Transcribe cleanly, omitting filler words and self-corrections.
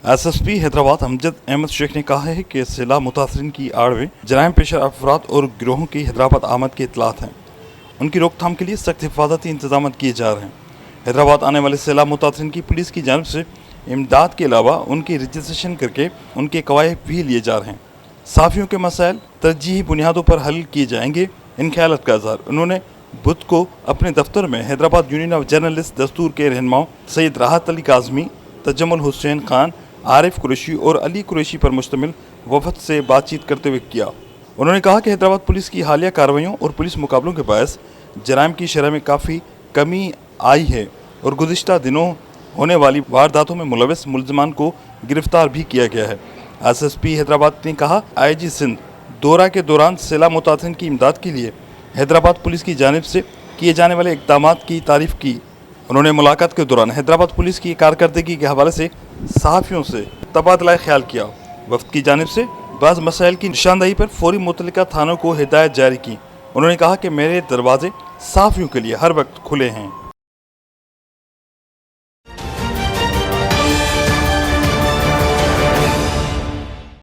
SSP Hyderabad Amjad Ahmad Sheikh ने कहा है कि सैलाब मुतासरीन की आड़ में जराइम पेशा अफराद और गिरोहों की हैदराबाद आमद के इतलात हैं। उनकी रोकथाम के लिए सख्त हिफाजती इंतजाम किए जा रहे हैं। हैदराबाद आने वाले सैलाब मुतासरीन की पुलिस की जानिब से इमदाद के अलावा उनकी रजिस्ट्रेशन करके उनके कवायद भी लिए जा रहे हैं। सहाफ़ियों के मसाइल तरजीही बुनियादों पर हल किए जाएंगे, इन ख्यालात का इज़हार उन्होंने बुध को अपने दफ्तर में हैदराबाद यूनियन ऑफ जर्नलिस्ट दस्तूर के रहनुमाओं सैयद राहत अली काज़मी, तजम्मुल हुसैन खान, आरिफ कुरैशी और अली कुरैशी पर मुश्तमिल वफद से बातचीत करते हुए किया। उन्होंने कहा कि हैदराबाद पुलिस की हालिया कार्रवाइयों और पुलिस मुकाबलों के बायस जराइम की शरह में काफ़ी कमी आई है और गुज़िश्ता दिनों होने वाली वारदातों में मुलविस मुलजमान को गिरफ्तार भी किया गया है। SSP हैदराबाद ने कहा, IG सिंध दौरा के दौरान सैलाब मुतासरीन की इमदाद के लिए हैदराबाद पुलिस की जानिब से किए जाने वाले इक़दामात की तारीफ़ की। उन्होंने मुलाकात के दौरान हैदराबाद पुलिस की कारकर्दगी के हवाले से सहाफ़ियों से तबादला ख्याल किया। वफ़द की जानिब से बाज़ मसाइल की निशानदही पर फौरी मुतल्लिका थानों को हिदायत जारी की। उन्होंने कहा कि मेरे दरवाजे सहाफ़ियों के लिए हर वक्त खुले हैं।